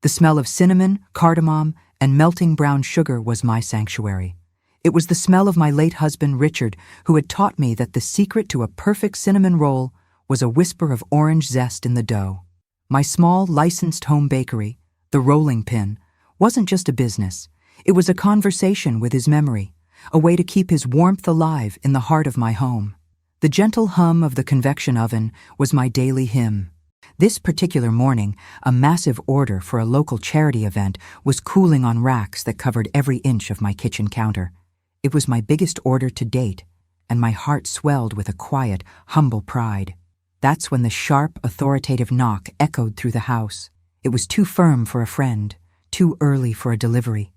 The smell of cinnamon, cardamom, and melting brown sugar was my sanctuary. It was the smell of my late husband, Richard, who had taught me that the secret to a perfect cinnamon roll was a whisper of orange zest in the dough. My small, licensed home bakery, the Rolling Pin, wasn't just a business. It was a conversation with his memory, a way to keep his warmth alive in the heart of my home. The gentle hum of the convection oven was my daily hymn. This particular morning, a massive order for a local charity event was cooling on racks that covered every inch of my kitchen counter. It was my biggest order to date, and my heart swelled with a quiet, humble pride. That's when the sharp, authoritative knock echoed through the house. It was too firm for a friend, too early for a delivery.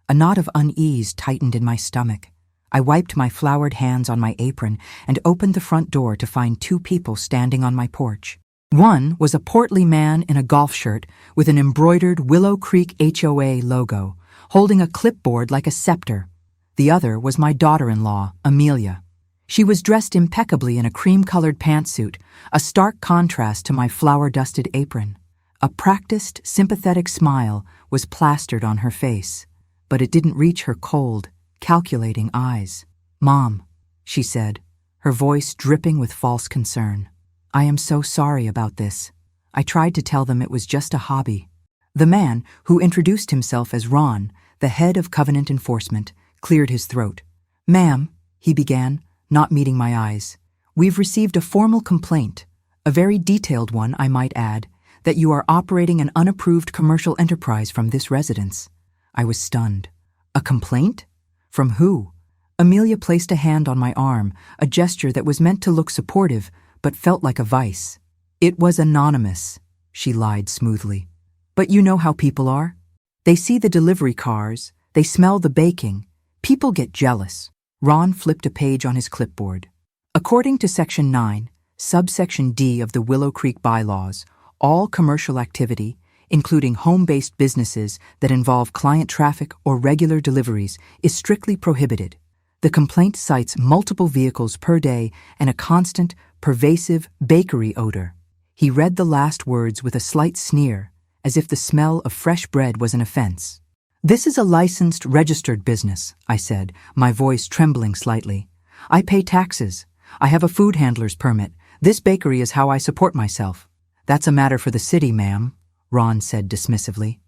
A knot of unease tightened in my stomach. I wiped my floured hands on my apron and opened the front door to find two people standing on my porch. One was a portly man in a golf shirt with an embroidered Willow Creek HOA logo, holding a clipboard like a scepter. The other was my daughter-in-law, Amelia. She was dressed impeccably in a cream-colored pantsuit, a stark contrast to my flour-dusted apron. A practiced, sympathetic smile was plastered on her face, but it didn't reach her cold, calculating eyes. "Mom," she said, her voice dripping with false concern. "I am so sorry about this. I tried to tell them it was just a hobby." The man, who introduced himself as Ron, the head of Covenant Enforcement, cleared his throat. "Ma'am," he began, not meeting my eyes, "we've received a formal complaint, a very detailed one, I might add, that you are operating an unapproved commercial enterprise from this residence." I was stunned. A complaint? From who? Amelia placed a hand on my arm, a gesture that was meant to look supportive, but felt like a vice. "It was anonymous," she lied smoothly. "But you know how people are. They see the delivery cars, they smell the baking. People get jealous." Ron flipped a page on his clipboard. "According to Section 9, subsection D of the Willow Creek Bylaws, all commercial activity, including home-based businesses that involve client traffic or regular deliveries, is strictly prohibited. The complaint cites multiple vehicles per day and a constant, pervasive bakery odor." He read the last words with a slight sneer, as if the smell of fresh bread was an offense. "This is a licensed, registered business," I said, my voice trembling slightly. "I pay taxes. I have a food handler's permit. This bakery is how I support myself." "That's a matter for the city, ma'am," Ron said dismissively.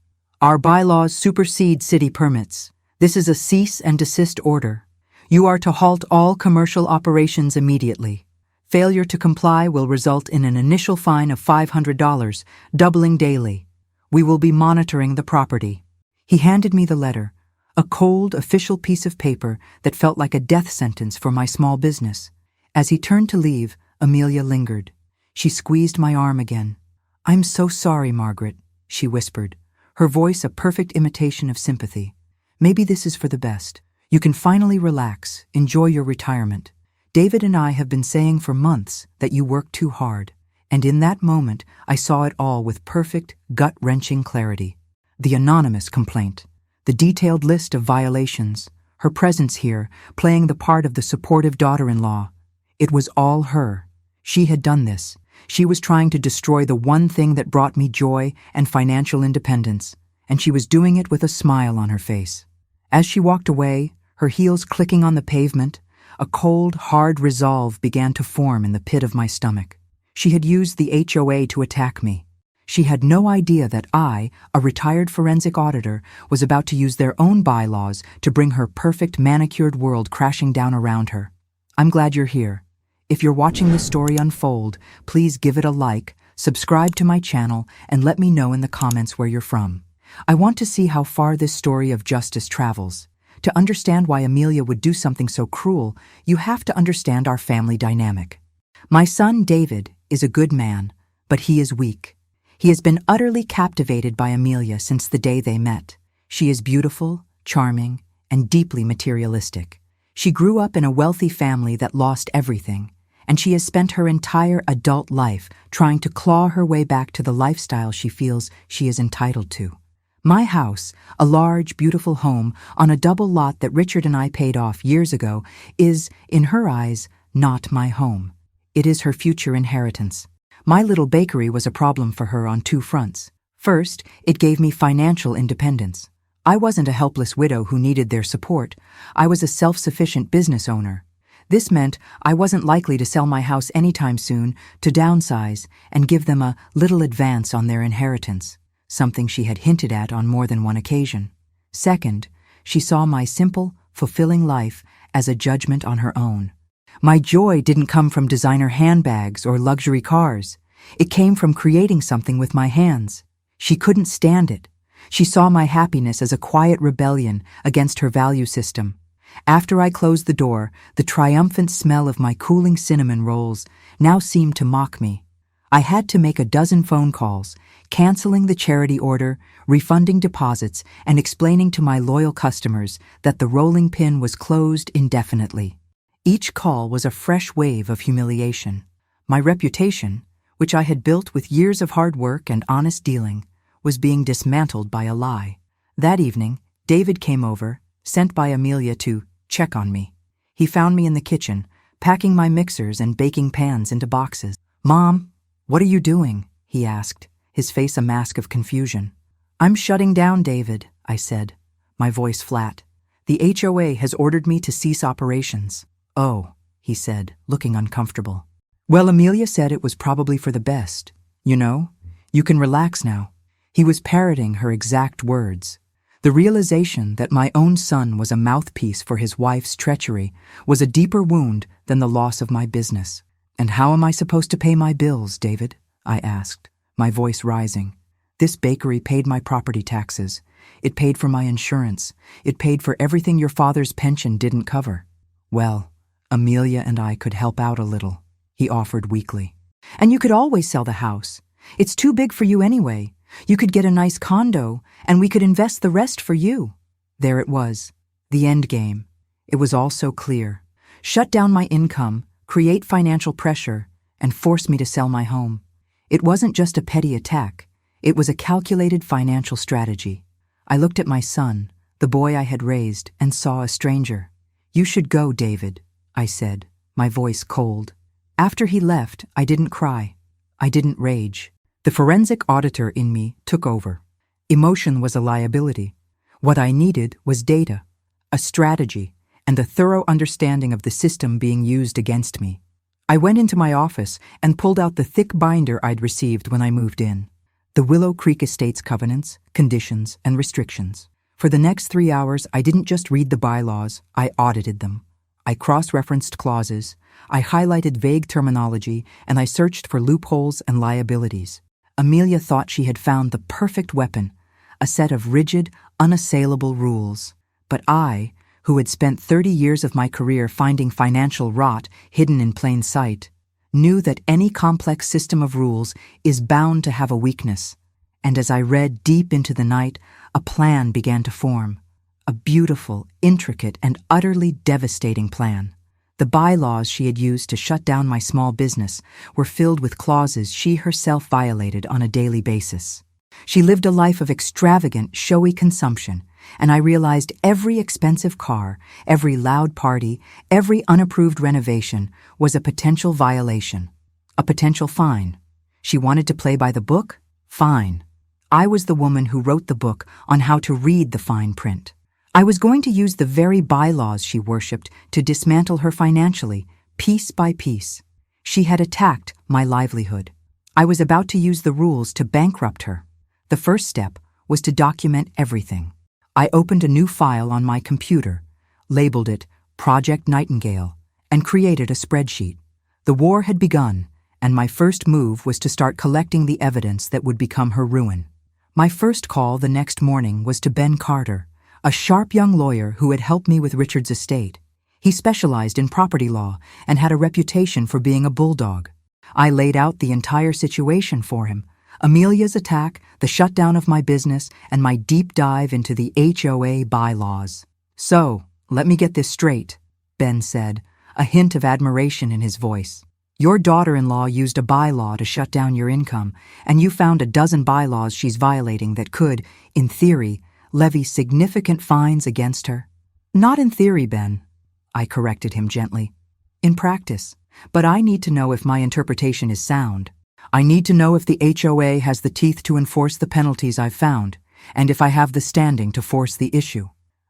"Our bylaws supersede city permits. This is a cease and desist order. You are to halt all commercial operations immediately. Failure to comply will result in an initial fine of $500, doubling daily. We will be monitoring the property." He handed me the letter, a cold, official piece of paper that felt like a death sentence for my small business. As he turned to leave, Amelia lingered. She squeezed my arm again. "I'm so sorry, Margaret," she whispered, her voice a perfect imitation of sympathy. "Maybe this is for the best. You can finally relax, enjoy your retirement. David and I have been saying for months that you work too hard." And in that moment, I saw it all with perfect, gut-wrenching clarity. The anonymous complaint, the detailed list of violations, her presence here, playing the part of the supportive daughter-in-law. It was all her. She had done this. She was trying to destroy the one thing that brought me joy and financial independence, and she was doing it with a smile on her face. As she walked away, her heels clicking on the pavement, a cold, hard resolve began to form in the pit of my stomach. She had used the HOA to attack me. She had no idea that I, a retired forensic auditor, was about to use their own bylaws to bring her perfect manicured world crashing down around her. I'm glad you're here. If you're watching this story unfold, please give it a like, subscribe to my channel, and let me know in the comments where you're from. I want to see how far this story of justice travels. To understand why Amelia would do something so cruel, you have to understand our family dynamic. My son, David, is a good man, but he is weak. He has been utterly captivated by Amelia since the day they met. She is beautiful, charming, and deeply materialistic. She grew up in a wealthy family that lost everything, and she has spent her entire adult life trying to claw her way back to the lifestyle she feels she is entitled to. My house, a large, beautiful home on a double lot that Richard and I paid off years ago, is, in her eyes, not my home. It is her future inheritance. My little bakery was a problem for her on two fronts. First, it gave me financial independence. I wasn't a helpless widow who needed their support. I was a self-sufficient business owner. This meant I wasn't likely to sell my house anytime soon, to downsize, and give them a little advance on their inheritance, something she had hinted at on more than one occasion. Second, she saw my simple, fulfilling life as a judgment on her own. My joy didn't come from designer handbags or luxury cars. It came from creating something with my hands. She couldn't stand it. She saw my happiness as a quiet rebellion against her value system. After I closed the door, the triumphant smell of my cooling cinnamon rolls now seemed to mock me. I had to make a dozen phone calls, canceling the charity order, refunding deposits, and explaining to my loyal customers that the rolling pin was closed indefinitely. Each call was a fresh wave of humiliation. My reputation, which I had built with years of hard work and honest dealing, was being dismantled by a lie. That evening, David came over, sent by Amelia to check on me. He found me in the kitchen, packing my mixers and baking pans into boxes. "Mom, what are you doing?" he asked, his face a mask of confusion. "I'm shutting down, David," I said, my voice flat. "The HOA has ordered me to cease operations." "Oh," he said, looking uncomfortable. "Well, Amelia said it was probably for the best. You know, you can relax now." He was parroting her exact words. The realization that my own son was a mouthpiece for his wife's treachery was a deeper wound than the loss of my business. "And how am I supposed to pay my bills, David?" I asked, my voice rising. "This bakery paid my property taxes. It paid for my insurance. It paid for everything your father's pension didn't cover." "Well, Amelia and I could help out a little," he offered weakly. "And you could always sell the house. It's too big for you anyway. You could get a nice condo, and we could invest the rest for you." There it was, the end game. It was all so clear. Shut down my income, create financial pressure, and force me to sell my home. It wasn't just a petty attack. It was a calculated financial strategy. I looked at my son, the boy I had raised, and saw a stranger. "You should go, David," I said, my voice cold. After he left, I didn't cry. I didn't rage. The forensic auditor in me took over. Emotion was a liability. What I needed was data, a strategy, and a thorough understanding of the system being used against me. I went into my office and pulled out the thick binder I'd received when I moved in. The Willow Creek Estates covenants, conditions, and restrictions. For the next 3 hours, I didn't just read the bylaws, I audited them. I cross-referenced clauses, I highlighted vague terminology, and I searched for loopholes and liabilities. Amelia thought she had found the perfect weapon, a set of rigid, unassailable rules. But I, who had spent 30 years of my career finding financial rot hidden in plain sight, knew that any complex system of rules is bound to have a weakness. And as I read deep into the night, a plan began to form. A beautiful, intricate, and utterly devastating plan. The bylaws she had used to shut down my small business were filled with clauses she herself violated on a daily basis. She lived a life of extravagant, showy consumption, and I realized every expensive car, every loud party, every unapproved renovation was a potential violation, a potential fine. She wanted to play by the book? Fine. I was the woman who wrote the book on how to read the fine print. I was going to use the very bylaws she worshipped to dismantle her financially, piece by piece. She had attacked my livelihood. I was about to use the rules to bankrupt her. The first step was to document everything. I opened a new file on my computer, labeled it Project Nightingale, and created a spreadsheet. The war had begun, and my first move was to start collecting the evidence that would become her ruin. My first call the next morning was to Ben Carter, a sharp young lawyer who had helped me with Richard's estate. He specialized in property law and had a reputation for being a bulldog. I laid out the entire situation for him, Amelia's attack, the shutdown of my business, and my deep dive into the HOA bylaws. "So, let me get this straight," Ben said, a hint of admiration in his voice. "Your daughter-in-law used a bylaw to shut down your income, and you found a dozen bylaws she's violating that could, in theory, levy significant fines against her?" "Not in theory, Ben," I corrected him gently. "In practice. But I need to know if my interpretation is sound. I need to know if the HOA has the teeth to enforce the penalties I've found, and if I have the standing to force the issue.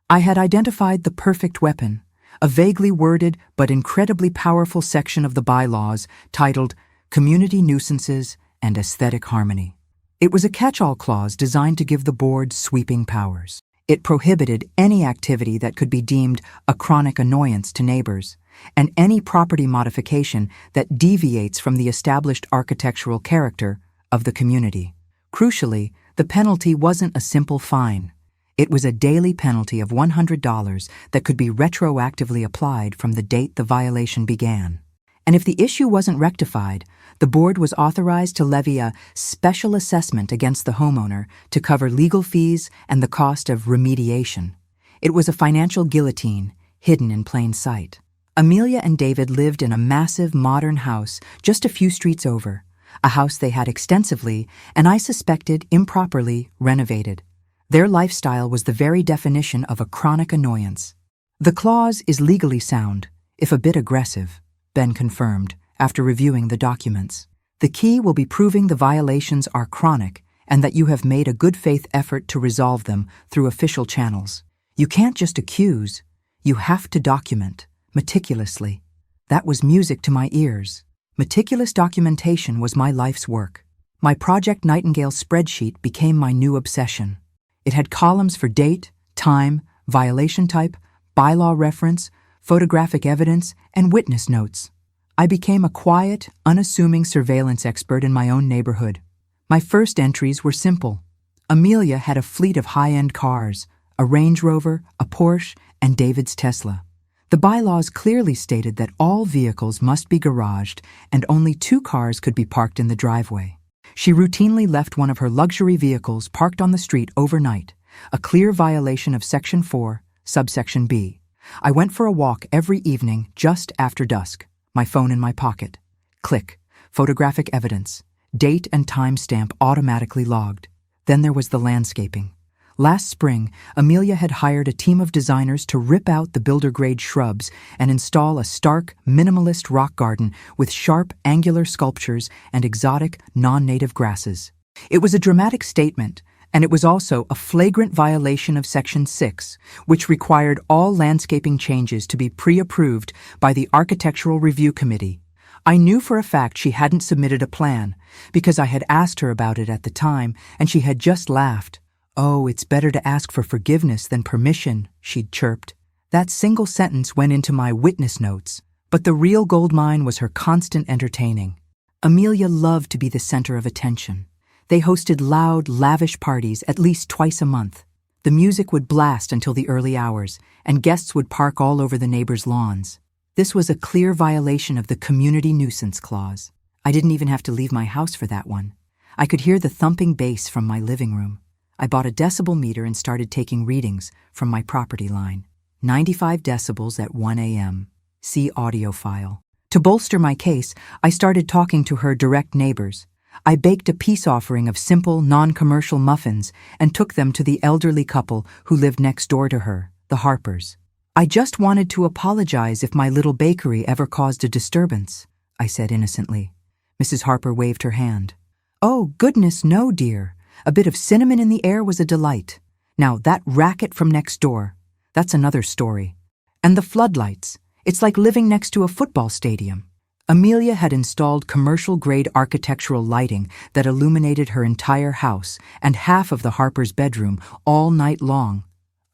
I had identified the perfect weapon, a vaguely worded but incredibly powerful section of the bylaws titled Community Nuisances and Aesthetic Harmony. It was a catch-all clause designed to give the board sweeping powers. It prohibited any activity that could be deemed a chronic annoyance to neighbors, and any property modification that deviates from the established architectural character of the community. Crucially, the penalty wasn't a simple fine. It was a daily penalty of $100 that could be retroactively applied from the date the violation began. And if the issue wasn't rectified, the board was authorized to levy a special assessment against the homeowner to cover legal fees and the cost of remediation. It was a financial guillotine, hidden in plain sight. Amelia and David lived in a massive modern house just a few streets over, a house they had extensively, and I suspected improperly, renovated. Their lifestyle was the very definition of a chronic annoyance. The clause is legally sound, if a bit aggressive, Ben confirmed, after reviewing the documents. The key will be proving the violations are chronic and that you have made a good faith effort to resolve them through official channels. You can't just accuse, you have to document, meticulously. That was music to my ears. Meticulous documentation was my life's work. My Project Nightingale spreadsheet became my new obsession. It had columns for date, time, violation type, bylaw reference, photographic evidence, and witness notes. I became a quiet, unassuming surveillance expert in my own neighborhood. My first entries were simple. Amelia had a fleet of high-end cars, a Range Rover, a Porsche, and David's Tesla. The bylaws clearly stated that all vehicles must be garaged and only 2 cars could be parked in the driveway. She routinely left one of her luxury vehicles parked on the street overnight, a clear violation of Section 4, subsection B. I went for a walk every evening just after dusk, my phone in my pocket. Click, photographic evidence, date and timestamp automatically logged. Then there was the landscaping. Last spring, Amelia had hired a team of designers to rip out the builder-grade shrubs and install a stark, minimalist rock garden with sharp, angular sculptures and exotic, non-native grasses. It was a dramatic statement, and it was also a flagrant violation of Section 6, which required all landscaping changes to be pre-approved by the Architectural Review Committee. I knew for a fact she hadn't submitted a plan, because I had asked her about it at the time, and she had just laughed. "Oh, it's better to ask for forgiveness than permission," she'd chirped. That single sentence went into my witness notes, but the real goldmine was her constant entertaining. Amelia loved to be the center of attention. They hosted loud, lavish parties at least twice a month. The music would blast until the early hours, and guests would park all over the neighbors' lawns. This was a clear violation of the Community Nuisance Clause. I didn't even have to leave my house for that one. I could hear the thumping bass from my living room. I bought a decibel meter and started taking readings from my property line. 95 decibels at 1 a.m. See audio file. To bolster my case, I started talking to her direct neighbors. I baked a peace offering of simple, non-commercial muffins and took them to the elderly couple who lived next door to her, the Harpers. "I just wanted to apologize if my little bakery ever caused a disturbance," I said innocently. Mrs. Harper waved her hand. "Oh, goodness, no, dear. A bit of cinnamon in the air was a delight. Now, that racket from next door, that's another story. And the floodlights, it's like living next to a football stadium." Amelia had installed commercial-grade architectural lighting that illuminated her entire house and half of the Harper's bedroom all night long.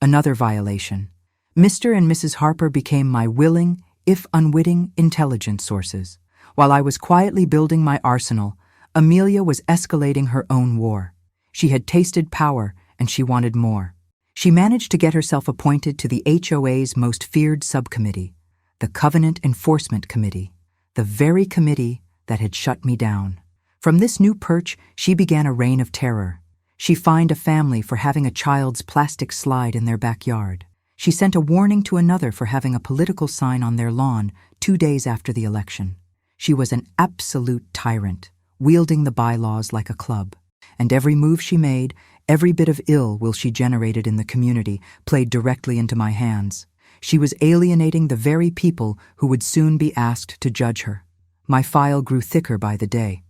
Another violation. Mr. and Mrs. Harper became my willing, if unwitting, intelligence sources. While I was quietly building my arsenal, Amelia was escalating her own war. She had tasted power, and she wanted more. She managed to get herself appointed to the HOA's most feared subcommittee, the Covenant Enforcement Committee, the very committee that had shut me down. From this new perch, she began a reign of terror. She fined a family for having a child's plastic slide in their backyard. She sent a warning to another for having a political sign on their lawn 2 days after the election. She was an absolute tyrant, wielding the bylaws like a club. And every move she made, every bit of ill will she generated in the community, played directly into my hands. She was alienating the very people who would soon be asked to judge her. My file grew thicker by the day.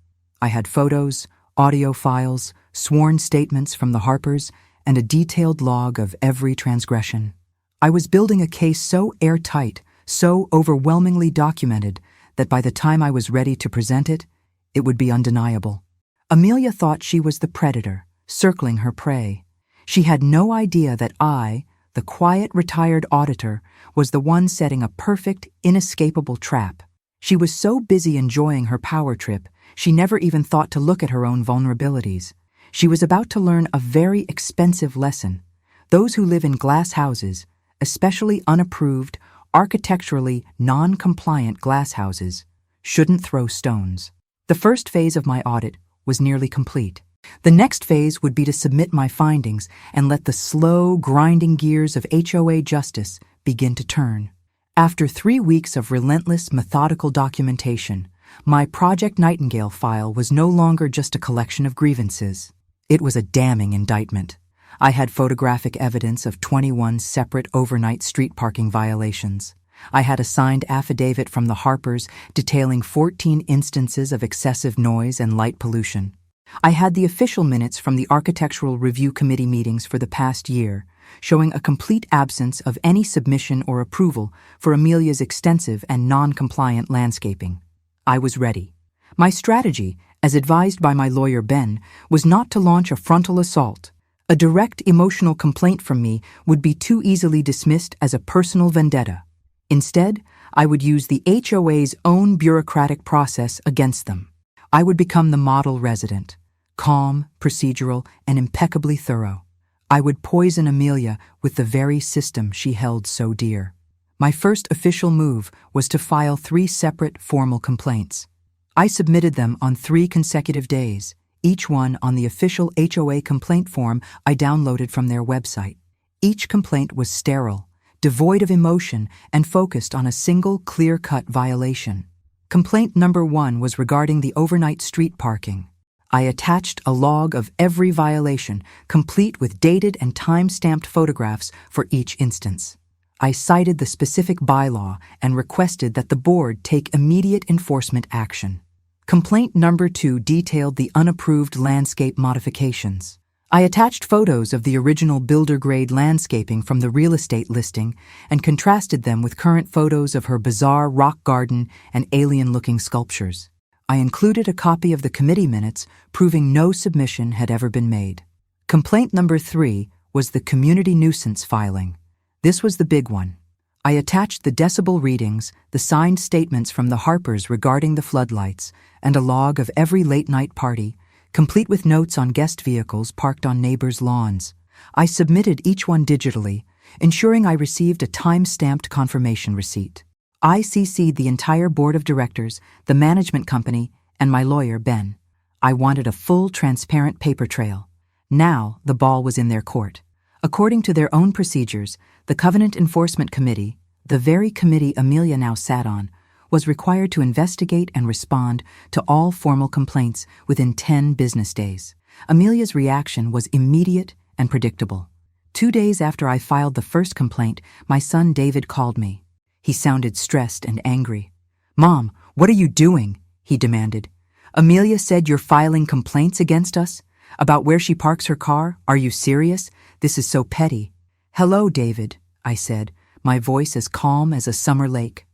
I had photos, audio files, sworn statements from the Harpers, and a detailed log of every transgression. I was building a case so airtight, so overwhelmingly documented, that by the time I was ready to present it, it would be undeniable. Amelia thought she was the predator, circling her prey. She had no idea that I, the quiet, retired auditor, was the one setting a perfect, inescapable trap. She was so busy enjoying her power trip, she never even thought to look at her own vulnerabilities. She was about to learn a very expensive lesson. Those who live in glass houses, especially unapproved, architecturally non-compliant glass houses, shouldn't throw stones. The first phase of my audit was nearly complete. The next phase would be to submit my findings and let the slow, grinding gears of HOA justice begin to turn. After 3 weeks of relentless, methodical documentation, my Project Nightingale file was no longer just a collection of grievances. It was a damning indictment. I had photographic evidence of 21 separate overnight street parking violations. I had a signed affidavit from the Harpers detailing 14 instances of excessive noise and light pollution. I had the official minutes from the Architectural Review Committee meetings for the past year, showing a complete absence of any submission or approval for Amelia's extensive and non-compliant landscaping. I was ready. My strategy, as advised by my lawyer Ben, was not to launch a frontal assault. A direct emotional complaint from me would be too easily dismissed as a personal vendetta. Instead, I would use the HOA's own bureaucratic process against them. I would become the model resident, calm, procedural, and impeccably thorough. I would poison Amelia with the very system she held so dear. My first official move was to file 3 separate formal complaints. I submitted them on 3 consecutive days, each one on the official HOA complaint form I downloaded from their website. Each complaint was sterile, devoid of emotion, and focused on a single clear-cut violation. Complaint number 1 was regarding the overnight street parking. I attached a log of every violation, complete with dated and time-stamped photographs for each instance. I cited the specific bylaw and requested that the board take immediate enforcement action. Complaint number 2 detailed the unapproved landscape modifications. I attached photos of the original builder-grade landscaping from the real estate listing and contrasted them with current photos of her bizarre rock garden and alien-looking sculptures. I included a copy of the committee minutes proving no submission had ever been made. Complaint number 3 was the community nuisance filing. This was the big one. I attached the decibel readings, the signed statements from the Harpers regarding the floodlights, and a log of every late-night party, complete with notes on guest vehicles parked on neighbors' lawns. I submitted each one digitally, ensuring I received a time-stamped confirmation receipt. I CC'd the entire board of directors, the management company, and my lawyer, Ben. I wanted a full, transparent paper trail. Now the ball was in their court. According to their own procedures, the Covenant Enforcement Committee, the very committee Amelia now sat on, was required to investigate and respond to all formal complaints within 10 business days. Amelia's reaction was immediate and predictable. 2 days after I filed the first complaint, my son David called me. He sounded stressed and angry. "Mom, what are you doing?" he demanded. "Amelia said you're filing complaints against us? About where she parks her car? Are you serious? This is so petty." "Hello, David," I said, my voice as calm as a summer lake.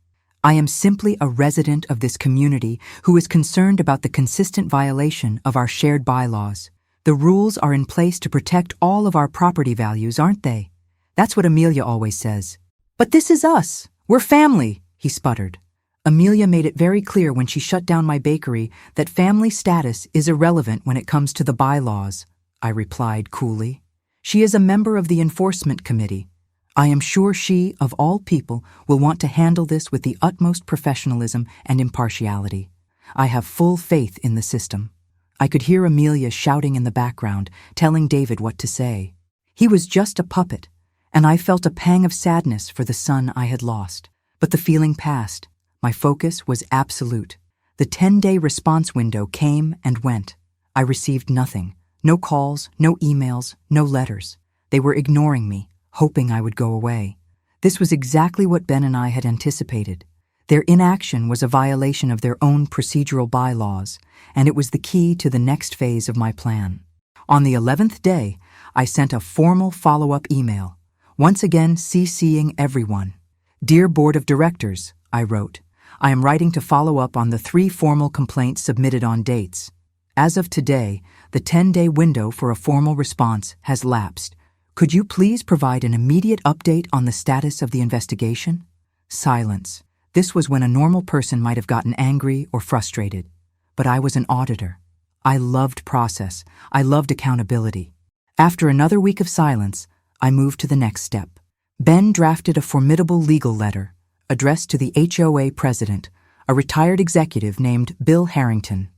"I am simply a resident of this community who is concerned about the consistent violation of our shared bylaws. The rules are in place to protect all of our property values, aren't they? That's what Amelia always says." "But this is us. We're family," he sputtered. Amelia made it very clear when she shut down my bakery that family status is irrelevant when it comes to the bylaws, I replied coolly. "She is a member of the enforcement committee. I am sure she, of all people, will want to handle this with the utmost professionalism and impartiality. I have full faith in the system." I could hear Amelia shouting in the background, telling David what to say. He was just a puppet, and I felt a pang of sadness for the son I had lost. But the feeling passed. My focus was absolute. The 10-day response window came and went. I received nothing. No calls, no emails, no letters. They were ignoring me, hoping I would go away. This was exactly what Ben and I had anticipated. Their inaction was a violation of their own procedural bylaws, and it was the key to the next phase of my plan. On the 11th day, I sent a formal follow-up email, once again CCing everyone. "Dear Board of Directors," I wrote, "I am writing to follow up on the 3 formal complaints submitted on dates. As of today, the 10-day window for a formal response has lapsed. Could you please provide an immediate update on the status of the investigation?" Silence. This was when a normal person might have gotten angry or frustrated. But I was an auditor. I loved process. I loved accountability. After another week of silence, I moved to the next step. Ben drafted a formidable legal letter addressed to the HOA president, a retired executive named Bill Harrington.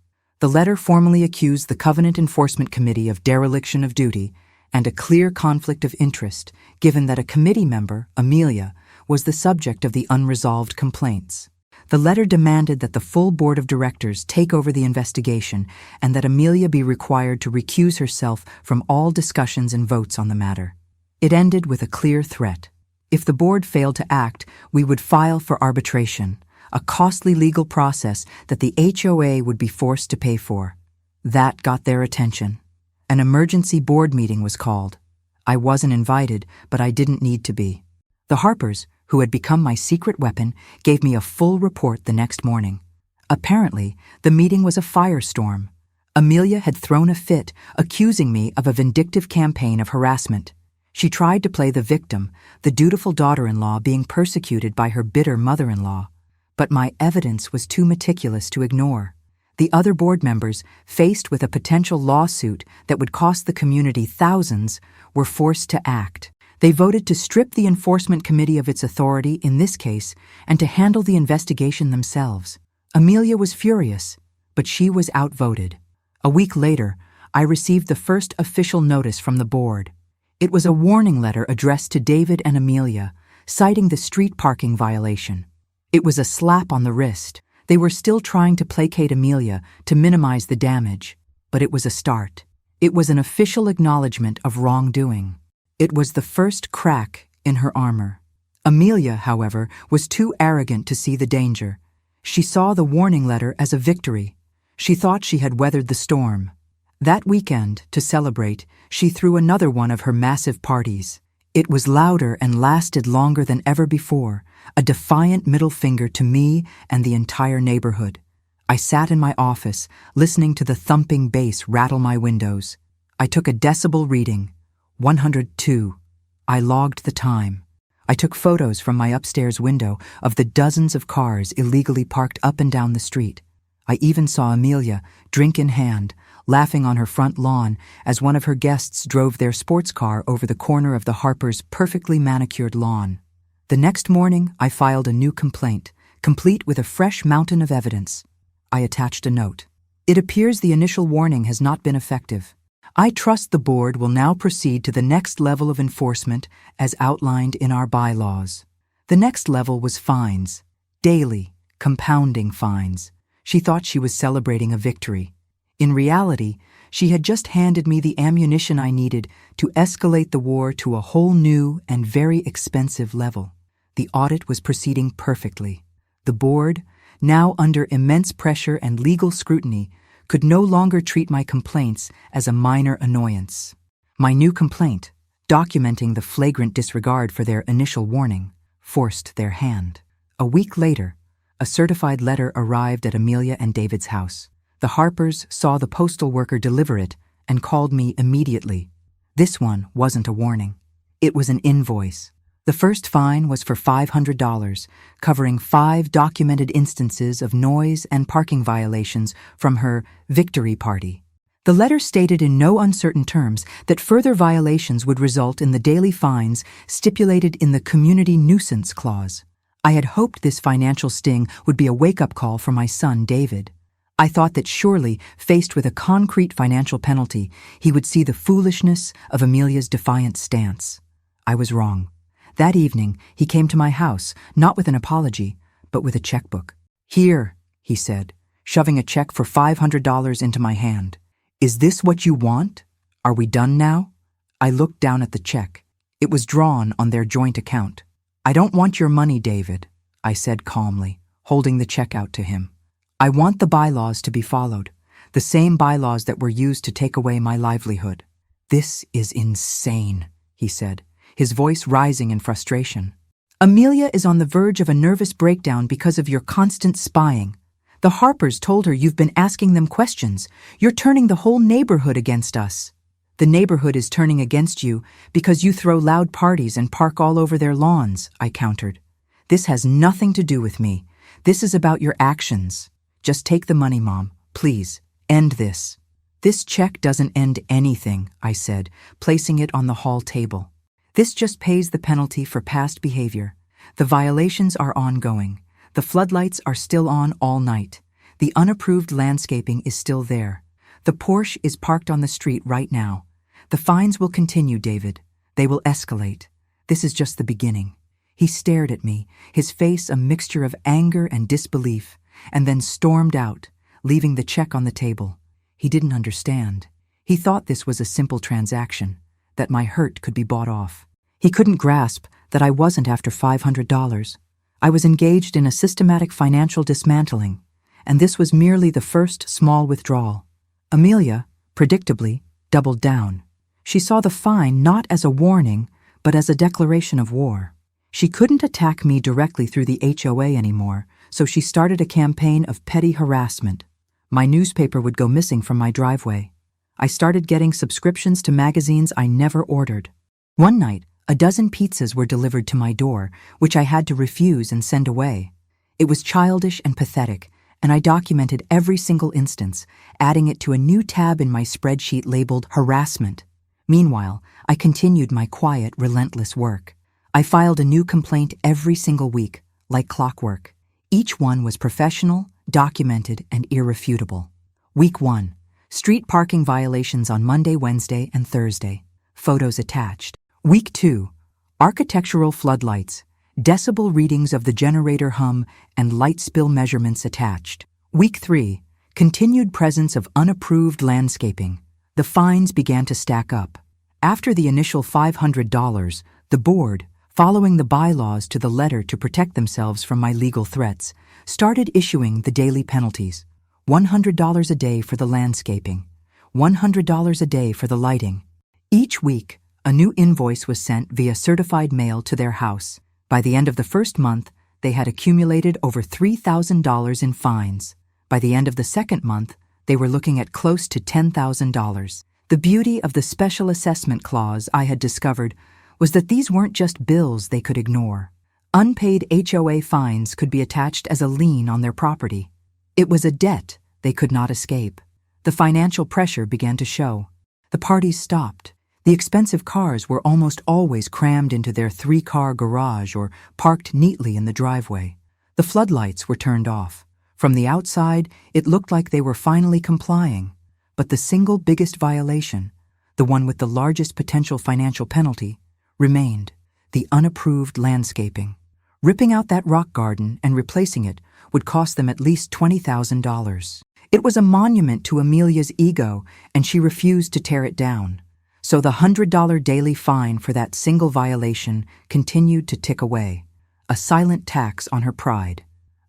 The letter formally accused the Covenant Enforcement Committee of dereliction of duty and a clear conflict of interest, given that a committee member, Amelia, was the subject of the unresolved complaints. The letter demanded that the full board of directors take over the investigation and that Amelia be required to recuse herself from all discussions and votes on the matter. It ended with a clear threat. If the board failed to act, we would file for arbitration, a costly legal process that the HOA would be forced to pay for. That got their attention. An emergency board meeting was called. I wasn't invited, but I didn't need to be. The Harpers, who had become my secret weapon, gave me a full report the next morning. Apparently, the meeting was a firestorm. Amelia had thrown a fit, accusing me of a vindictive campaign of harassment. She tried to play the victim, the dutiful daughter-in-law being persecuted by her bitter mother-in-law. But my evidence was too meticulous to ignore. The other board members, faced with a potential lawsuit that would cost the community thousands, were forced to act. They voted to strip the enforcement committee of its authority in this case and to handle the investigation themselves. Amelia was furious, but she was outvoted. A week later, I received the first official notice from the board. It was a warning letter addressed to David and Amelia, citing the street parking violation. It was a slap on the wrist. They were still trying to placate Amelia to minimize the damage, but it was a start. It was an official acknowledgement of wrongdoing. It was the first crack in her armor. Amelia, however, was too arrogant to see the danger. She saw the warning letter as a victory. She thought she had weathered the storm. That weekend, to celebrate, she threw another one of her massive parties. It was louder and lasted longer than ever before, a defiant middle finger to me and the entire neighborhood. I sat in my office, listening to the thumping bass rattle my windows. I took a decibel reading, 102. I logged the time. I took photos from my upstairs window of the dozens of cars illegally parked up and down the street. I even saw Amelia, drink in hand, laughing on her front lawn as one of her guests drove their sports car over the corner of the Harpers' perfectly manicured lawn. The next morning, I filed a new complaint, complete with a fresh mountain of evidence. I attached a note. It appears the initial warning has not been effective. I trust the board will now proceed to the next level of enforcement as outlined in our bylaws. The next level was fines. Daily, compounding fines. She thought she was celebrating a victory. In reality, she had just handed me the ammunition I needed to escalate the war to a whole new and very expensive level. The audit was proceeding perfectly. The board, now under immense pressure and legal scrutiny, could no longer treat my complaints as a minor annoyance. My new complaint, documenting the flagrant disregard for their initial warning, forced their hand. A week later, a certified letter arrived at Amelia and David's house. The Harpers saw the postal worker deliver it and called me immediately. This one wasn't a warning. It was an invoice. The first fine was for $500, covering 5 documented instances of noise and parking violations from her victory party. The letter stated in no uncertain terms that further violations would result in the daily fines stipulated in the Community Nuisance Clause. I had hoped this financial sting would be a wake-up call for my son, David. I thought that surely, faced with a concrete financial penalty, he would see the foolishness of Amelia's defiant stance. I was wrong. That evening, he came to my house, not with an apology, but with a checkbook. "Here," he said, shoving a check for $500 into my hand. "Is this what you want? Are we done now?" I looked down at the check. It was drawn on their joint account. "I don't want your money, David," I said calmly, holding the check out to him. "I want the bylaws to be followed, the same bylaws that were used to take away my livelihood." "This is insane," he said, his voice rising in frustration. "Amelia is on the verge of a nervous breakdown because of your constant spying. The Harpers told her you've been asking them questions. You're turning the whole neighborhood against us." "The neighborhood is turning against you because you throw loud parties and park all over their lawns," I countered. "This has nothing to do with me. This is about your actions. Just take the money, Mom. Please, end this." "This check doesn't end anything," I said, placing it on the hall table. "This just pays the penalty for past behavior. The violations are ongoing. The floodlights are still on all night. The unapproved landscaping is still there. The Porsche is parked on the street right now. The fines will continue, David. They will escalate. This is just the beginning." He stared at me, his face a mixture of anger and disbelief, and then stormed out, leaving the check on the table. He didn't understand. He thought this was a simple transaction, that my hurt could be bought off. He couldn't grasp that I wasn't after $500. I was engaged in a systematic financial dismantling, and this was merely the first small withdrawal. Amelia, predictably, doubled down. She saw the fine not as a warning, but as a declaration of war. She couldn't attack me directly through the HOA anymore, so she started a campaign of petty harassment. My newspaper would go missing from my driveway. I started getting subscriptions to magazines I never ordered. One night, a dozen pizzas were delivered to my door, which I had to refuse and send away. It was childish and pathetic, and I documented every single instance, adding it to a new tab in my spreadsheet labeled harassment. Meanwhile, I continued my quiet, relentless work. I filed a new complaint every single week, like clockwork. Each one was professional, documented, and irrefutable. Week 1. Street parking violations on Monday, Wednesday, and Thursday. Photos attached. Week 2. Architectural floodlights. Decibel readings of the generator hum and light spill measurements attached. Week 3. Continued presence of unapproved landscaping. The fines began to stack up. After the initial $500, the board, following the bylaws to the letter to protect themselves from my legal threats, started issuing the daily penalties. $100 a day for the landscaping, $100 a day for the lighting. Each week, a new invoice was sent via certified mail to their house. By the end of the first month, they had accumulated over $3,000 in fines. By the end of the second month, they were looking at close to $10,000. The beauty of the special assessment clause I had discovered was that these weren't just bills they could ignore. Unpaid HOA fines could be attached as a lien on their property. It was a debt they could not escape. The financial pressure began to show. The parties stopped. The expensive cars were almost always crammed into their 3-car garage or parked neatly in the driveway. The floodlights were turned off. From the outside, it looked like they were finally complying. But the single biggest violation, the one with the largest potential financial penalty, remained: the unapproved landscaping. Ripping out that rock garden and replacing it would cost them at least $20,000. It was a monument to Amelia's ego, and she refused to tear it down. So the $100 daily fine for that single violation continued to tick away, a silent tax on her pride.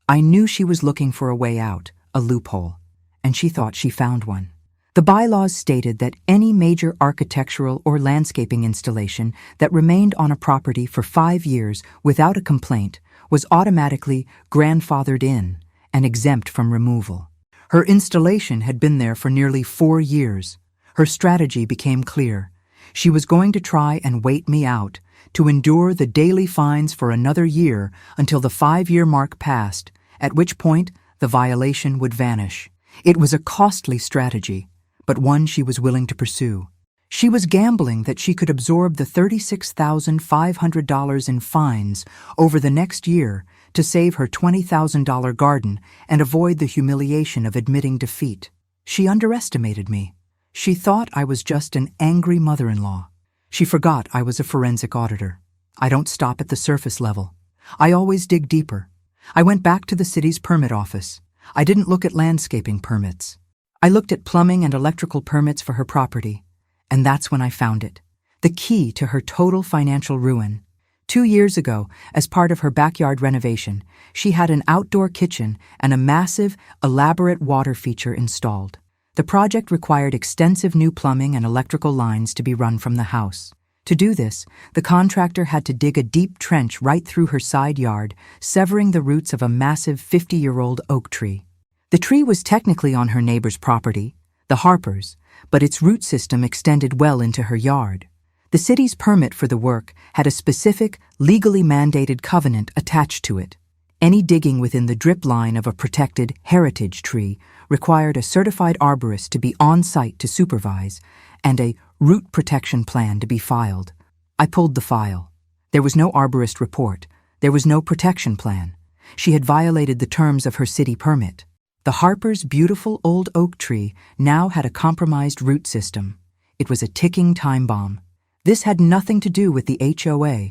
I knew she was looking for a way out, a loophole, and she thought she found one. The bylaws stated that any major architectural or landscaping installation that remained on a property for 5 years without a complaint was automatically grandfathered in and exempt from removal. Her installation had been there for nearly 4 years. Her strategy became clear. She was going to try and wait me out, to endure the daily fines for another year until the 5-year mark passed, at which point the violation would vanish. It was a costly strategy, but one she was willing to pursue. She was gambling that she could absorb the $36,500 in fines over the next year to save her $20,000 garden and avoid the humiliation of admitting defeat. She underestimated me. She thought I was just an angry mother-in-law. She forgot I was a forensic auditor. I don't stop at the surface level. I always dig deeper. I went back to the city's permit office. I didn't look at landscaping permits. I looked at plumbing and electrical permits for her property, and that's when I found it. The key to her total financial ruin. 2 years ago, as part of her backyard renovation, she had an outdoor kitchen and a massive, elaborate water feature installed. The project required extensive new plumbing and electrical lines to be run from the house. To do this, the contractor had to dig a deep trench right through her side yard, severing the roots of a massive 50-year-old oak tree. The tree was technically on her neighbor's property, the Harpers, but its root system extended well into her yard. The city's permit for the work had a specific, legally mandated covenant attached to it. Any digging within the drip line of a protected heritage tree required a certified arborist to be on site to supervise and a root protection plan to be filed. I pulled the file. There was no arborist report. There was no protection plan. She had violated the terms of her city permit. The Harpers' beautiful old oak tree now had a compromised root system. It was a ticking time bomb. This had nothing to do with the HOA.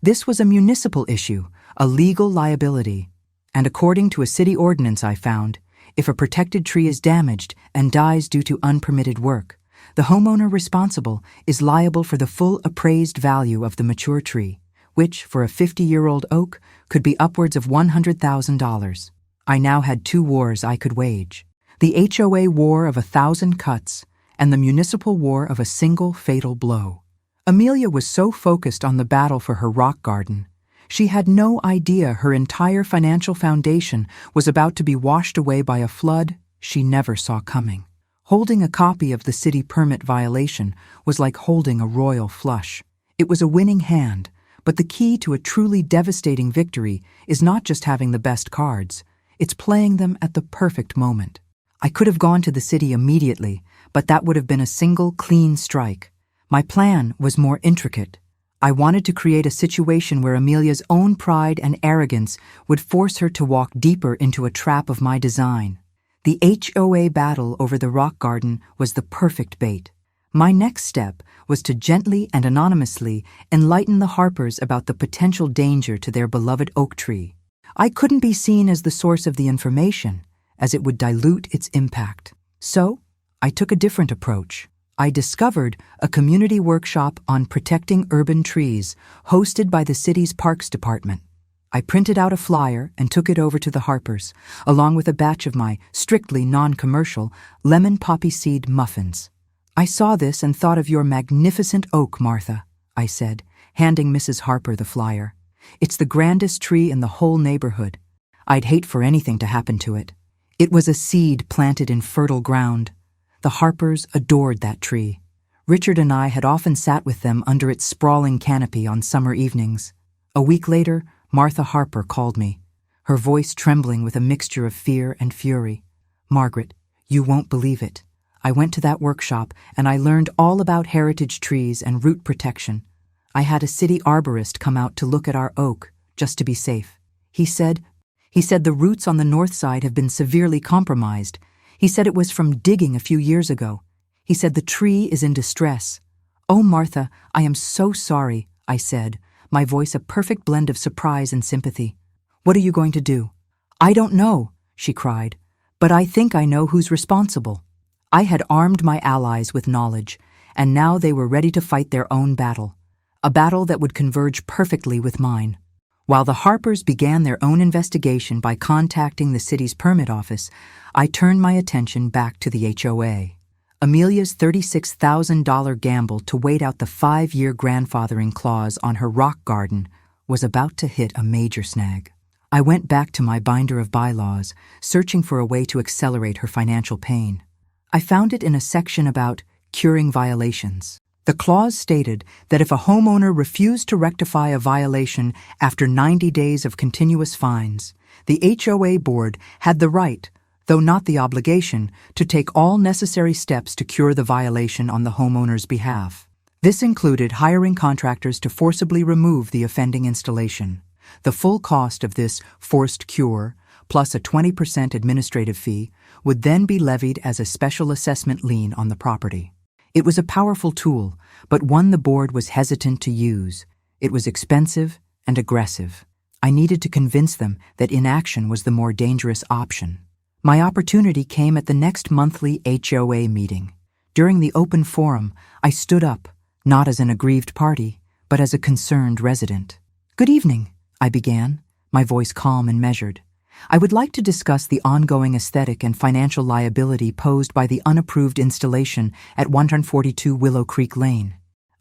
This was a municipal issue, a legal liability. And according to a city ordinance I found, if a protected tree is damaged and dies due to unpermitted work, the homeowner responsible is liable for the full appraised value of the mature tree, which, for a 50-year-old oak, could be upwards of $100,000. I now had 2 wars I could wage: the HOA war of 1,000 cuts and the municipal war of a single fatal blow. Amelia was so focused on the battle for her rock garden, she had no idea her entire financial foundation was about to be washed away by a flood she never saw coming. Holding a copy of the city permit violation was like holding a royal flush. It was a winning hand, but the key to a truly devastating victory is not just having the best cards, it's playing them at the perfect moment. I could have gone to the city immediately, but that would have been a single, clean strike. My plan was more intricate. I wanted to create a situation where Amelia's own pride and arrogance would force her to walk deeper into a trap of my design. The HOA battle over the rock garden was the perfect bait. My next step was to gently and anonymously enlighten the Harpers about the potential danger to their beloved oak tree. I couldn't be seen as the source of the information, as it would dilute its impact. So, I took a different approach. I discovered a community workshop on protecting urban trees hosted by the city's Parks Department. I printed out a flyer and took it over to the Harpers, along with a batch of my strictly non-commercial lemon poppy seed muffins. "I saw this and thought of your magnificent oak, Martha," I said, handing Mrs. Harper the flyer. "It's the grandest tree in the whole neighborhood. I'd hate for anything to happen to it." It was a seed planted in fertile ground. The Harpers adored that tree. Richard and I had often sat with them under its sprawling canopy on summer evenings. A week later, Martha Harper called me, her voice trembling with a mixture of fear and fury. "Margaret, you won't believe it. I went to that workshop and I learned all about heritage trees and root protection. I had a city arborist come out to look at our oak, just to be safe. He said the roots on the north side have been severely compromised. He said it was from digging a few years ago. He said the tree is in distress." "Oh, Martha, I am so sorry," I said, my voice a perfect blend of surprise and sympathy. "What are you going to do?" "I don't know," she cried, "but I think I know who's responsible." I had armed my allies with knowledge, and now they were ready to fight their own battle, a battle that would converge perfectly with mine. While the Harpers began their own investigation by contacting the city's permit office, I turned my attention back to the HOA. Amelia's $36,000 gamble to wait out the 5-year grandfathering clause on her rock garden was about to hit a major snag. I went back to my binder of bylaws, searching for a way to accelerate her financial pain. I found it in a section about curing violations. The clause stated that if a homeowner refused to rectify a violation after 90 days of continuous fines, the HOA board had the right, though not the obligation, to take all necessary steps to cure the violation on the homeowner's behalf. This included hiring contractors to forcibly remove the offending installation. The full cost of this forced cure, plus a 20% administrative fee, would then be levied as a special assessment lien on the property. It was a powerful tool, but one the board was hesitant to use. It was expensive and aggressive. I needed to convince them that inaction was the more dangerous option. My opportunity came at the next monthly HOA meeting. During the open forum, I stood up, not as an aggrieved party, but as a concerned resident. Good evening, I began, my voice calm and measured. I would like to discuss the ongoing aesthetic and financial liability posed by the unapproved installation at 142 Willow Creek Lane.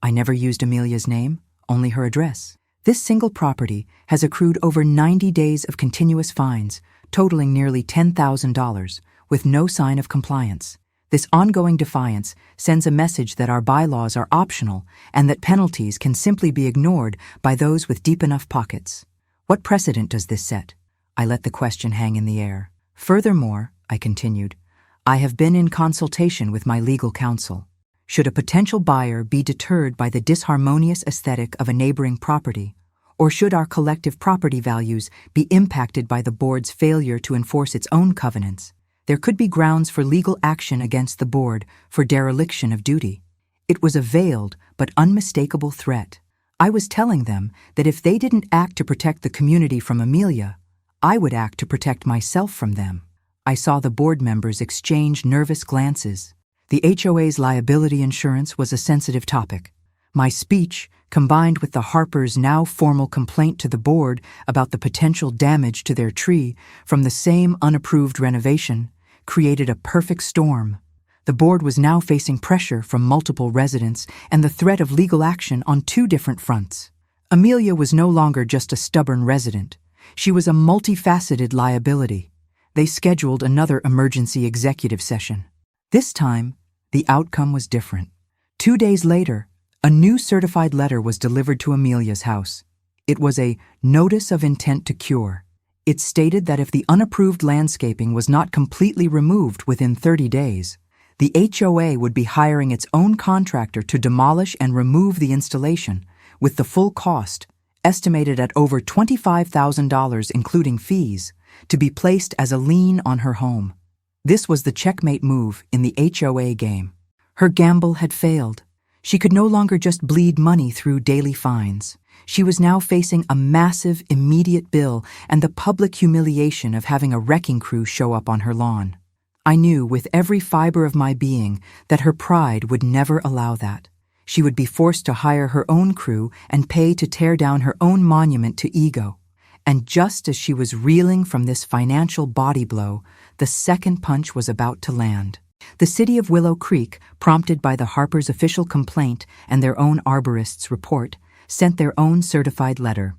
I never used Amelia's name, only her address. This single property has accrued over 90 days of continuous fines, totaling nearly $10,000, with no sign of compliance. This ongoing defiance sends a message that our bylaws are optional and that penalties can simply be ignored by those with deep enough pockets. What precedent does this set? I let the question hang in the air. Furthermore, I continued, I have been in consultation with my legal counsel. Should a potential buyer be deterred by the disharmonious aesthetic of a neighboring property, or should our collective property values be impacted by the board's failure to enforce its own covenants, there could be grounds for legal action against the board for dereliction of duty. It was a veiled but unmistakable threat. I was telling them that if they didn't act to protect the community from Amelia, I would act to protect myself from them. I saw the board members exchange nervous glances. The HOA's liability insurance was a sensitive topic. My speech, combined with the Harpers' now formal complaint to the board about the potential damage to their tree from the same unapproved renovation, created a perfect storm. The board was now facing pressure from multiple residents and the threat of legal action on two different fronts. Amelia was no longer just a stubborn resident. She was a multifaceted liability. They scheduled another emergency executive session. This time, the outcome was different. 2 days later, a new certified letter was delivered to Amelia's house. It was a notice of intent to cure. It stated that if the unapproved landscaping was not completely removed within 30 days, the HOA would be hiring its own contractor to demolish and remove the installation, with the full cost, estimated at over $25,000 including fees, to be placed as a lien on her home. This was the checkmate move in the HOA game. Her gamble had failed. She could no longer just bleed money through daily fines. She was now facing a massive, immediate bill and the public humiliation of having a wrecking crew show up on her lawn. I knew with every fiber of my being that her pride would never allow that. She would be forced to hire her own crew and pay to tear down her own monument to ego. And just as she was reeling from this financial body blow, the second punch was about to land. The city of Willow Creek, prompted by the Harpers' official complaint and their own arborist's report, sent their own certified letter.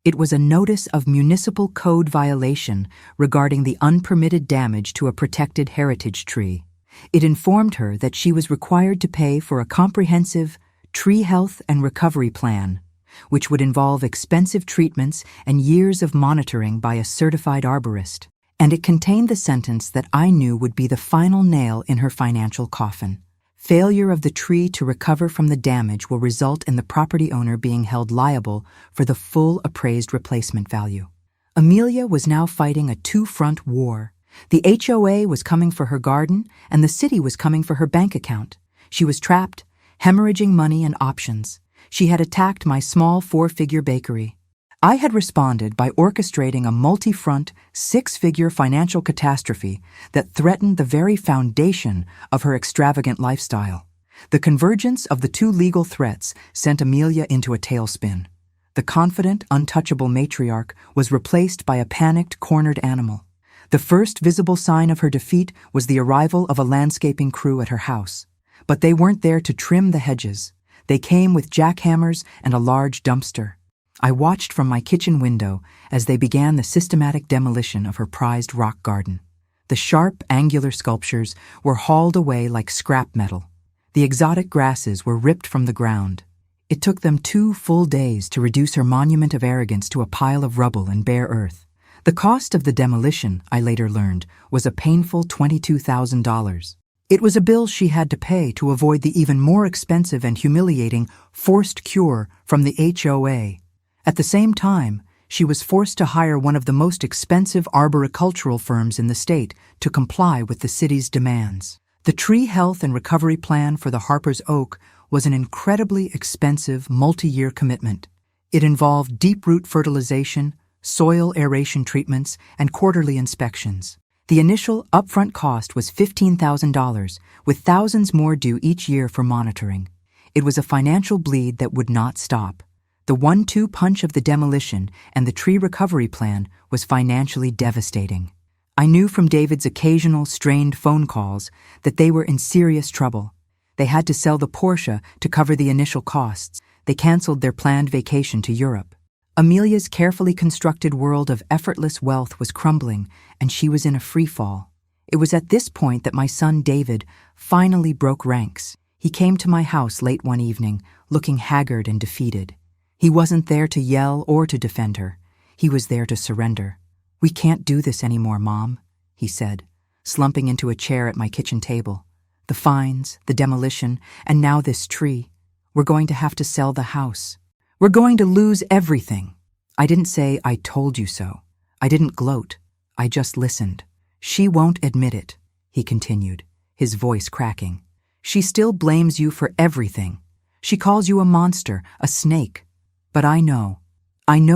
It was a notice of municipal code violation regarding the unpermitted damage to a protected heritage tree. It informed her that she was required to pay for a comprehensive tree health and recovery plan, which would involve expensive treatments and years of monitoring by a certified arborist. And it contained the sentence that I knew would be the final nail in her financial coffin. Failure of the tree to recover from the damage will result in the property owner being held liable for the full appraised replacement value. Amelia was now fighting a two-front war. The HOA was coming for her garden, and the city was coming for her bank account. She was trapped, hemorrhaging money and options. She had attacked my small 4-figure bakery. I had responded by orchestrating a multi-front, 6-figure financial catastrophe that threatened the very foundation of her extravagant lifestyle. The convergence of the two legal threats sent Amelia into a tailspin. The confident, untouchable matriarch was replaced by a panicked, cornered animal. The first visible sign of her defeat was the arrival of a landscaping crew at her house. But they weren't there to trim the hedges. They came with jackhammers and a large dumpster. I watched from my kitchen window as they began the systematic demolition of her prized rock garden. The sharp, angular sculptures were hauled away like scrap metal. The exotic grasses were ripped from the ground. It took them 2 full days to reduce her monument of arrogance to a pile of rubble and bare earth. The cost of the demolition, I later learned, was a painful $22,000. It was a bill she had to pay to avoid the even more expensive and humiliating forced cure from the HOA. At the same time, she was forced to hire one of the most expensive arboricultural firms in the state to comply with the city's demands. The tree health and recovery plan for the Harpers Oak was an incredibly expensive multi-year commitment. It involved deep root fertilization, soil aeration treatments, and quarterly inspections. The initial upfront cost was $15,000, with thousands more due each year for monitoring. It was a financial bleed that would not stop. The 1-2 punch of the demolition and the tree recovery plan was financially devastating. I knew from David's occasional strained phone calls that they were in serious trouble. They had to sell the Porsche to cover the initial costs. They canceled their planned vacation to Europe. Amelia's carefully constructed world of effortless wealth was crumbling, and she was in a free fall. It was at this point that my son David finally broke ranks. He came to my house late one evening, looking haggard and defeated. He wasn't there to yell or to defend her. He was there to surrender. "We can't do this anymore, Mom," he said, slumping into a chair at my kitchen table. "The fines, the demolition, and now this tree. We're going to have to sell the house. We're going to lose everything." I didn't say, "I told you so." I didn't gloat. I just listened. "She won't admit it," he continued, his voice cracking. "She still blames you for everything. She calls you a monster, a snake. But I know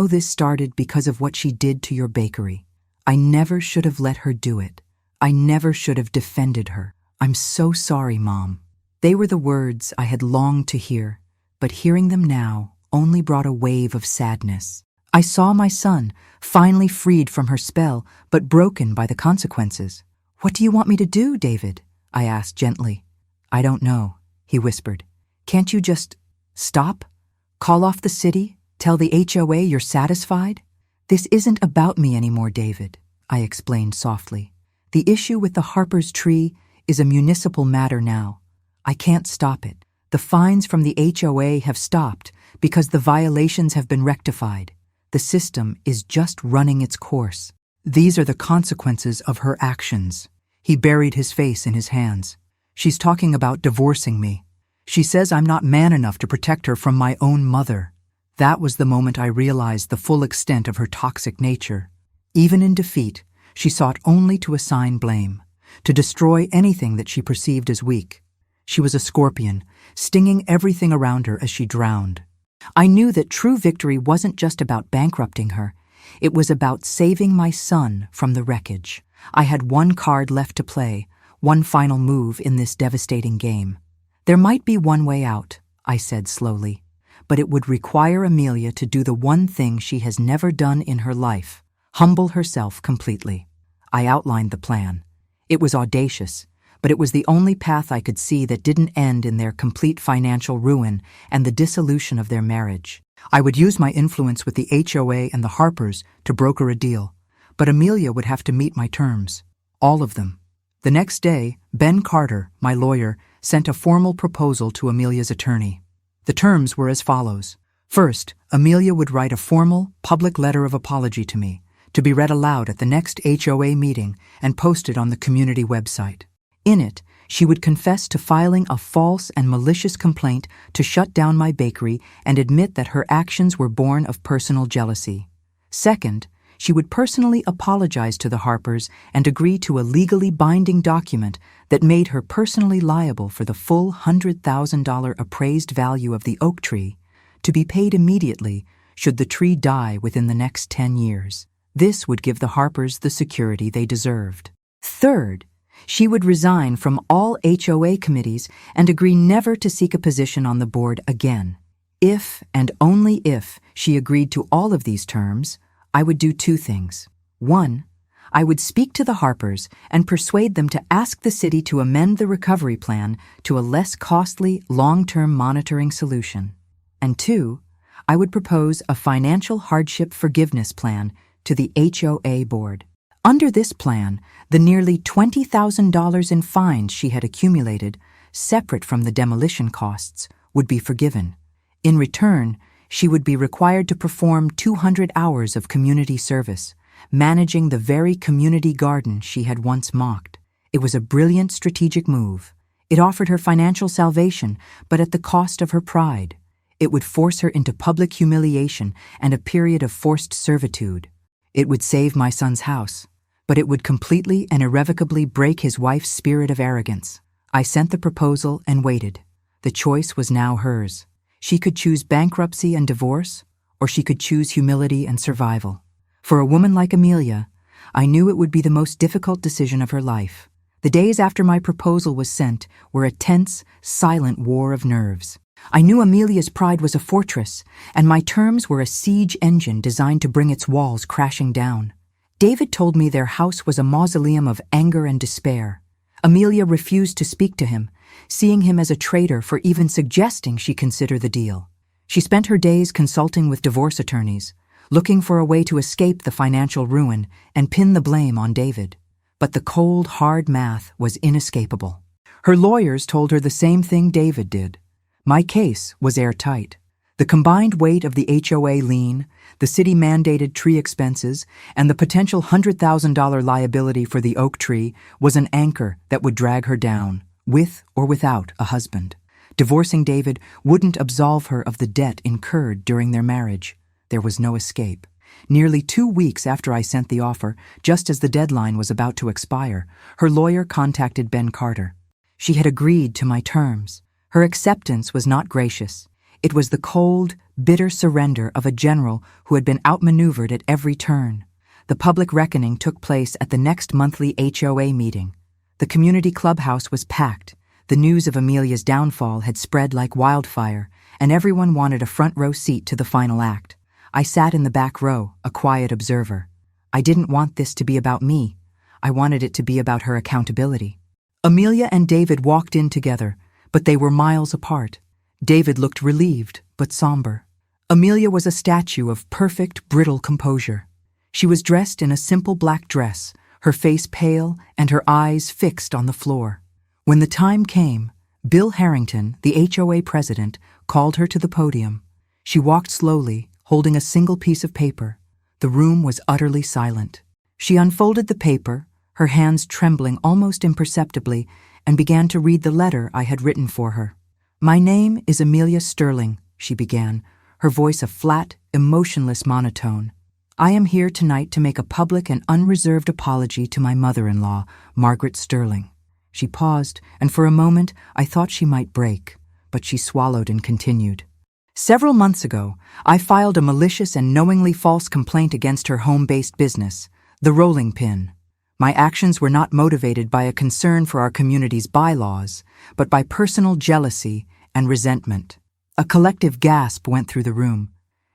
this started because of what she did to your bakery. I never should have let her do it. I never should have defended her. I'm so sorry, Mom." They were the words I had longed to hear, but hearing them now only brought a wave of sadness. I saw my son, finally freed from her spell, but broken by the consequences. "What do you want me to do, David?" I asked gently. "I don't know," he whispered. "Can't you just stop? Call off the city? Tell the HOA you're satisfied?" "This isn't about me anymore, David," I explained softly. "The issue with the Harper's tree is a municipal matter now. I can't stop it. The fines from the HOA have stopped because the violations have been rectified. The system is just running its course. These are the consequences of her actions." He buried his face in his hands. "She's talking about divorcing me. She says I'm not man enough to protect her from my own mother." That was the moment I realized the full extent of her toxic nature. Even in defeat, she sought only to assign blame, to destroy anything that she perceived as weak. She was a scorpion, stinging everything around her as she drowned. I knew that true victory wasn't just about bankrupting her. It was about saving my son from the wreckage. I had one card left to play, one final move in this devastating game. "There might be one way out," I said slowly, "but it would require Amelia to do the one thing she has never done in her life, humble herself completely." I outlined the plan. It was audacious, but it was the only path I could see that didn't end in their complete financial ruin and the dissolution of their marriage. I would use my influence with the HOA and the Harpers to broker a deal, but Amelia would have to meet my terms. All of them. The next day, Ben Carter, my lawyer, sent a formal proposal to Amelia's attorney. The terms were as follows. First, Amelia would write a formal, public letter of apology to me, to be read aloud at the next HOA meeting and posted on the community website. In it, she would confess to filing a false and malicious complaint to shut down my bakery and admit that her actions were born of personal jealousy. Second, she would personally apologize to the Harpers and agree to a legally binding document that made her personally liable for the full $100,000 appraised value of the oak tree, to be paid immediately should the tree die within the next 10 years. This would give the Harpers the security they deserved. Third, she would resign from all HOA committees and agree never to seek a position on the board again. If, and only if, she agreed to all of these terms, I would do two things. One, I would speak to the Harpers and persuade them to ask the city to amend the recovery plan to a less costly, long-term monitoring solution. And two, I would propose a financial hardship forgiveness plan to the HOA board. Under this plan, the nearly $20,000 in fines she had accumulated, separate from the demolition costs, would be forgiven. In return, she would be required to perform 200 hours of community service, managing the very community garden she had once mocked. It was a brilliant strategic move. It offered her financial salvation, but at the cost of her pride. It would force her into public humiliation and a period of forced servitude. It would save my son's house, but it would completely and irrevocably break his wife's spirit of arrogance. I sent the proposal and waited. The choice was now hers. She could choose bankruptcy and divorce, or she could choose humility and survival. For a woman like Amelia, I knew it would be the most difficult decision of her life. The days after my proposal was sent were a tense, silent war of nerves. I knew Amelia's pride was a fortress, and my terms were a siege engine designed to bring its walls crashing down. David told me their house was a mausoleum of anger and despair. Amelia refused to speak to him, seeing him as a traitor for even suggesting she consider the deal. She spent her days consulting with divorce attorneys, looking for a way to escape the financial ruin and pin the blame on David. But the cold, hard math was inescapable. Her lawyers told her the same thing David did. My case was airtight. The combined weight of the HOA lien, the city-mandated tree expenses, and the potential $100,000 liability for the oak tree was an anchor that would drag her down, with or without a husband. Divorcing David wouldn't absolve her of the debt incurred during their marriage. There was no escape. Nearly 2 weeks after I sent the offer, just as the deadline was about to expire, her lawyer contacted Ben Carter. She had agreed to my terms. Her acceptance was not gracious. It was the cold, bitter surrender of a general who had been outmaneuvered at every turn. The public reckoning took place at the next monthly HOA meeting. The community clubhouse was packed. The news of Amelia's downfall had spread like wildfire, and everyone wanted a front-row seat to the final act. I sat in the back row, a quiet observer. I didn't want this to be about me. I wanted it to be about her accountability. Amelia and David walked in together, but they were miles apart. David looked relieved, but somber. Amelia was a statue of perfect, brittle composure. She was dressed in a simple black dress, her face pale and her eyes fixed on the floor. When the time came, Bill Harrington, the HOA president, called her to the podium. She walked slowly, holding a single piece of paper. The room was utterly silent. She unfolded the paper, her hands trembling almost imperceptibly, and began to read the letter I had written for her. "My name is Amelia Sterling," she began, her voice a flat, emotionless monotone. "I am here tonight to make a public and unreserved apology to my mother-in-law, Margaret Sterling." She paused, and for a moment I thought she might break, but she swallowed and continued. "Several months ago, I filed a malicious and knowingly false complaint against her home-based business, the Rolling Pin. My actions were not motivated by a concern for our community's bylaws, but by personal jealousy and resentment." A collective gasp went through the room.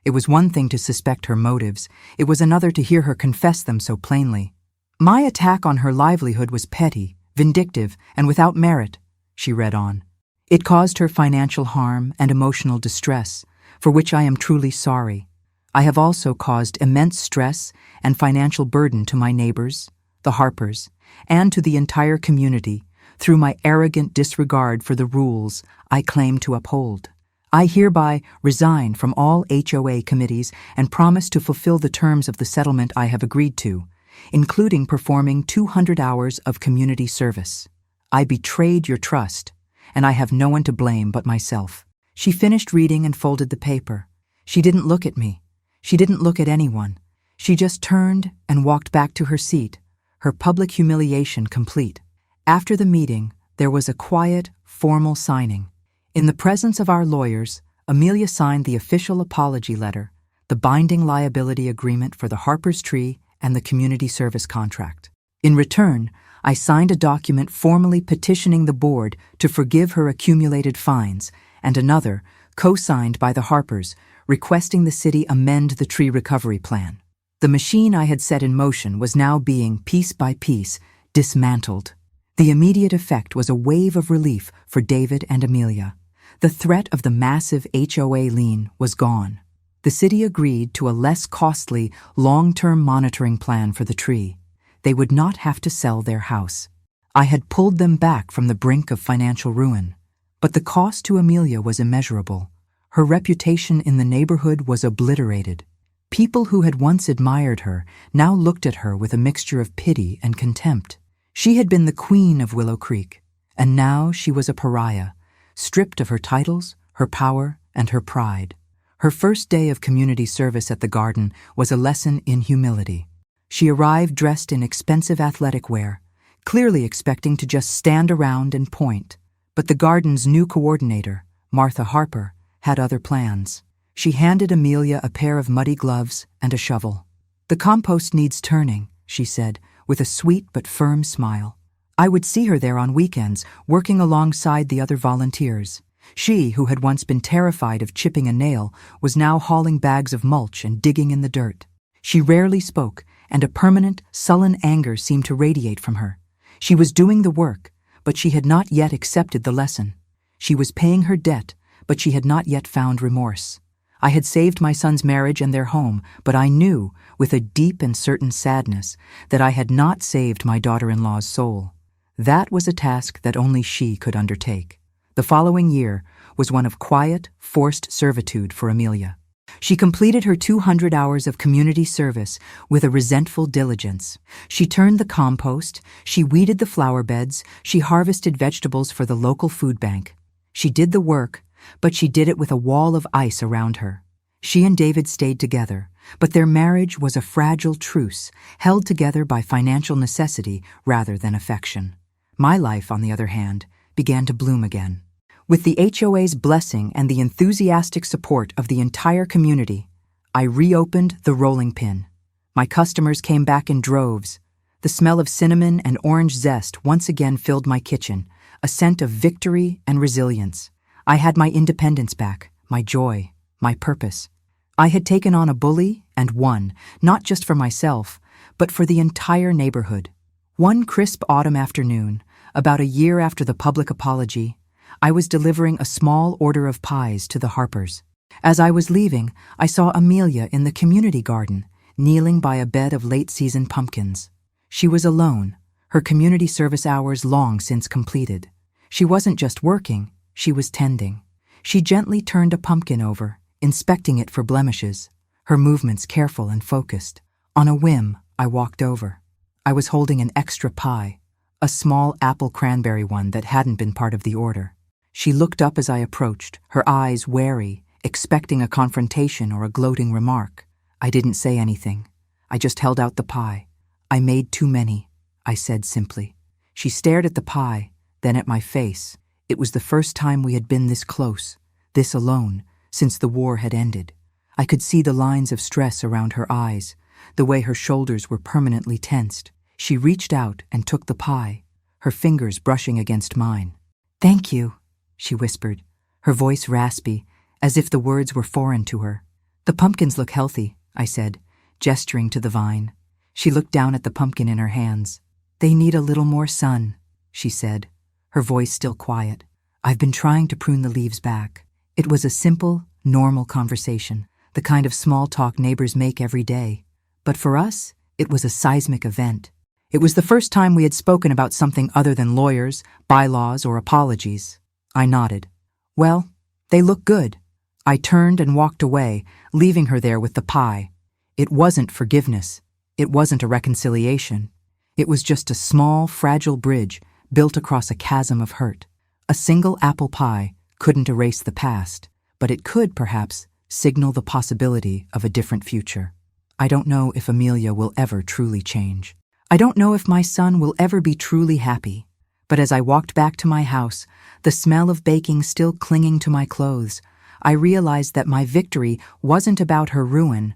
It was one thing to suspect her motives, it was another to hear her confess them so plainly. "My attack on her livelihood was petty, vindictive, and without merit," she read on. "It caused her financial harm and emotional distress, for which I am truly sorry. I have also caused immense stress and financial burden to my neighbors, the Harpers, and to the entire community through my arrogant disregard for the rules I claim to uphold. I hereby resign from all HOA committees and promise to fulfill the terms of the settlement I have agreed to, including performing 200 hours of community service. I betrayed your trust, and I have no one to blame but myself." She finished reading and folded the paper. She didn't look at me. She didn't look at anyone. She just turned and walked back to her seat, her public humiliation complete. After the meeting, there was a quiet, formal signing. In the presence of our lawyers, Amelia signed the official apology letter, the binding liability agreement for the Harper's Tree, and the community service contract. In return, I signed a document formally petitioning the board to forgive her accumulated fines, and another, co-signed by the Harpers, requesting the city amend the tree recovery plan. The machine I had set in motion was now being, piece by piece, dismantled. The immediate effect was a wave of relief for David and Amelia. The threat of the massive HOA lien was gone. The city agreed to a less costly, long-term monitoring plan for the tree. They would not have to sell their house. I had pulled them back from the brink of financial ruin. But the cost to Amelia was immeasurable. Her reputation in the neighborhood was obliterated. People who had once admired her now looked at her with a mixture of pity and contempt. She had been the queen of Willow Creek, and now she was a pariah, stripped of her titles, her power, and her pride. Her first day of community service at the garden was a lesson in humility. She arrived dressed in expensive athletic wear, clearly expecting to just stand around and point. But the garden's new coordinator, Martha Harper, had other plans. She handed Amelia a pair of muddy gloves and a shovel. "The compost needs turning," she said, with a sweet but firm smile. I would see her there on weekends, working alongside the other volunteers. She, who had once been terrified of chipping a nail, was now hauling bags of mulch and digging in the dirt. She rarely spoke, and a permanent, sullen anger seemed to radiate from her. She was doing the work, but she had not yet accepted the lesson. She was paying her debt, but she had not yet found remorse. I had saved my son's marriage and their home, but I knew, with a deep and certain sadness, that I had not saved my daughter-in-law's soul. That was a task that only she could undertake. The following year was one of quiet, forced servitude for Amelia. She completed her 200 hours of community service with a resentful diligence. She turned the compost, she weeded the flower beds, she harvested vegetables for the local food bank. She did the work, but she did it with a wall of ice around her. She and David stayed together, but their marriage was a fragile truce, held together by financial necessity rather than affection. My life, on the other hand, began to bloom again. With the HOA's blessing and the enthusiastic support of the entire community, I reopened the rolling pin. My customers came back in droves. The smell of cinnamon and orange zest once again filled my kitchen, a scent of victory and resilience. I had my independence back, my joy, my purpose. I had taken on a bully and won, not just for myself, but for the entire neighborhood. One crisp autumn afternoon, about a year after the public apology, I was delivering a small order of pies to the Harpers. As I was leaving, I saw Amelia in the community garden, kneeling by a bed of late-season pumpkins. She was alone, her community service hours long since completed. She wasn't just working, she was tending. She gently turned a pumpkin over, inspecting it for blemishes, her movements careful and focused. On a whim, I walked over. I was holding an extra pie, a small apple cranberry one that hadn't been part of the order. She looked up as I approached, her eyes wary, expecting a confrontation or a gloating remark. I didn't say anything. I just held out the pie. "I made too many," I said simply. She stared at the pie, then at my face. It was the first time we had been this close, this alone, since the war had ended. I could see the lines of stress around her eyes, the way her shoulders were permanently tensed. She reached out and took the pie, her fingers brushing against mine. "Thank you," she whispered, her voice raspy, as if the words were foreign to her. "The pumpkins look healthy," I said, gesturing to the vine. She looked down at the pumpkin in her hands. "They need a little more sun," she said, her voice still quiet. "I've been trying to prune the leaves back." It was a simple, normal conversation, the kind of small talk neighbors make every day. But for us, it was a seismic event. It was the first time we had spoken about something other than lawyers, bylaws, or apologies. I nodded. "Well, they look good." I turned and walked away, leaving her there with the pie. It wasn't forgiveness. It wasn't a reconciliation. It was just a small, fragile bridge built across a chasm of hurt. A single apple pie couldn't erase the past, but it could, perhaps, signal the possibility of a different future. I don't know if Amelia will ever truly change. I don't know if my son will ever be truly happy. But as I walked back to my house, the smell of baking still clinging to my clothes, I realized that my victory wasn't about her ruin,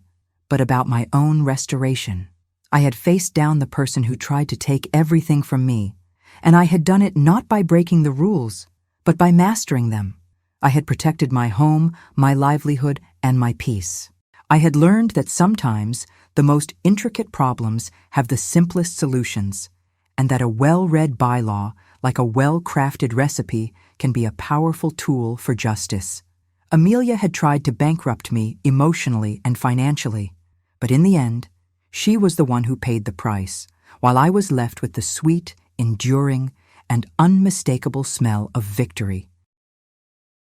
but about my own restoration. I had faced down the person who tried to take everything from me, and I had done it not by breaking the rules, but by mastering them. I had protected my home, my livelihood, and my peace. I had learned that sometimes the most intricate problems have the simplest solutions, and that a well-read bylaw, like a well-crafted recipe, can be a powerful tool for justice. Amelia had tried to bankrupt me emotionally and financially, but in the end, she was the one who paid the price, while I was left with the sweet, enduring, and unmistakable smell of victory.